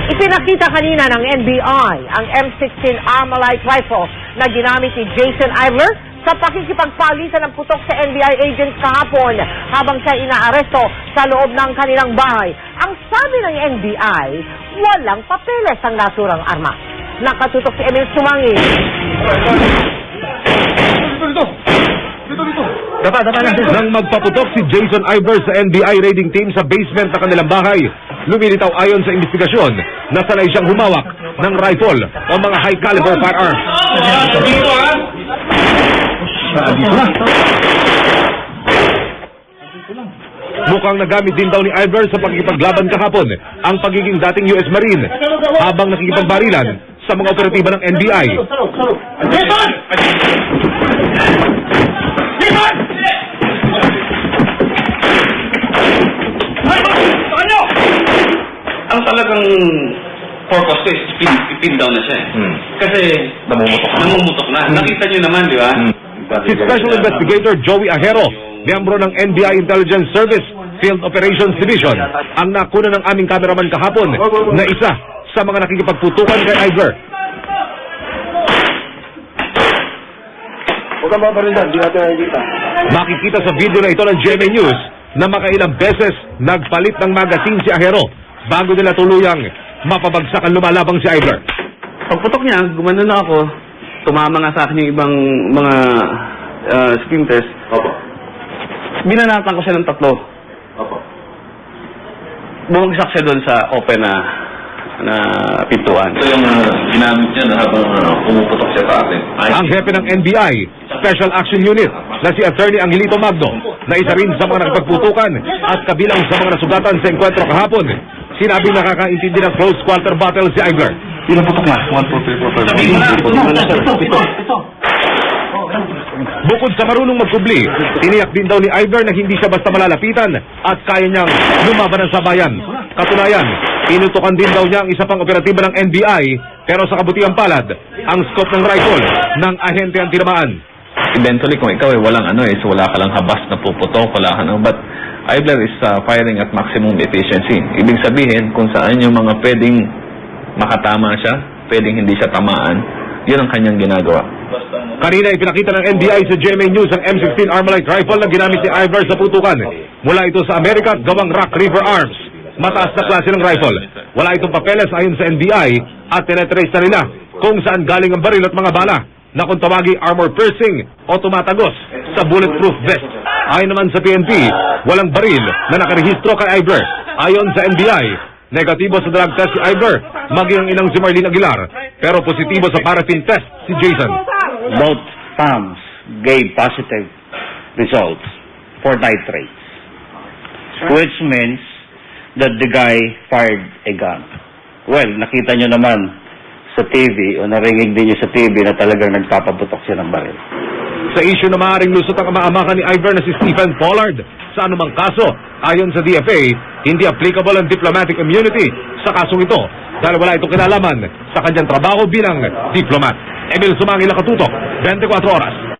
Ipinakita kanina ng NBI ang M16 Armalite rifle na ginamit ni Jason Ivler sa pakikipagpalitan ng putok sa NBI agent kahapon habang siya inaaresto sa loob ng kanilang bahay. Ang sabi ng NBI, walang papeles ang naturang arma. Nakatutok si Emil Sumangi. Nang magpaputok si Jason Ivler sa NBI raiding team sa basement ng kanilang bahay, lumilitaw ayon sa investigasyon na sanay siyang humawak ng rifle o mga high-caliber firearms. Mukhang nagamit din daw ni Ivler sa pagkikipaglaban kahapon ang pagiging dating US Marine habang nakikipagbarilan sa mga operatiba ng NBI. Ang talagang purpose ko is pin down na siya eh. Kasi namumutok na. Nakita niyo naman, di ba? Si Special Investigator Joey Ajero, miyembro ng NBI Intelligence Service Field Operations Division, ang nakuna ng aming cameraman kahapon na isa sa mga nakikipagputukan kay Ivler. Huwag kang maparindan, di natin nakikita. Makikita sa video na ito ng GMA News na makailang beses nagpalit ng magazine si Ajero bago nila tuluyang mapabagsak ang lumalabang si Ivler. Pagputok niya, gumano na ako. Tumama nga sa akin yung ibang mga splinters. Opo. Binanatan ko siya ng 3. Opo. Bumagsak siya doon sa open na pintuan. Ito yung ginamit niya na habang pumuputok siya sa atin. Ang hepe ng NBI Special Action Unit na si Attorney Angelito Magno na isa rin sa mga nakipagputukan at kabilang sa mga nasugatan sa enkwentro kahapon, sinabi nakakaintindi ng close quarter battle si Ivler. Pinaputok na. 1, 2, 3, 4, 5. Ito. Bukod sa marunong magkubli, tiniyak din daw ni Ivler na hindi siya basta malalapitan at kaya niyang lumaban ng sabayan. Katunayan, pinutukan din daw niya ang isa pang operatiba ng NBI pero sa kabutiang palad, ang scope ng rifle ng ahente ang tinamaan. Eventually, kung ikaw walang so wala ka lang habas na puputok, wala ka but Ivler is firing at maximum efficiency. Ibig sabihin, kung saan yung mga pwedeng makatama siya, pwedeng hindi siya tamaan, yun ang kanyang ginagawa. Kanina ipinakita ng NBI sa GMA News ang M16 Armalite rifle na ginamit ni Ivler sa putukan. Mula ito sa Amerika at gawang Rock River Arms. Mataas na klase ng rifle. Wala itong papeles ayon sa NBI at tinetrace na nila kung saan galing ang baril at mga bala na kung tawaging armor piercing o tumatagos sa bulletproof vest. Ayon naman sa PNP, walang baril na nakarehistro kay Ivler. Ayon sa NBI, negatibo sa drug test si Ivler, maging ang inang si Marlene Aguilar, pero positibo sa paraffin test si Jason. Both farms gave positive results for nitrates, which means that the guy fired a gun. Well, nakita nyo naman sa TV o narinig din nyo sa TV na talagang nagpapaputok siya ng baril. Sa issue na maaaring lusot ang amaamakan ni Ivler na si Stephen Pollard sa anumang kaso, ayon sa DFA, hindi applicable ang diplomatic immunity sa kasong ito dahil wala itong kinalaman sa kanyang trabaho bilang diplomat. Emil Sumangi, Nakatutok, 24 Oras.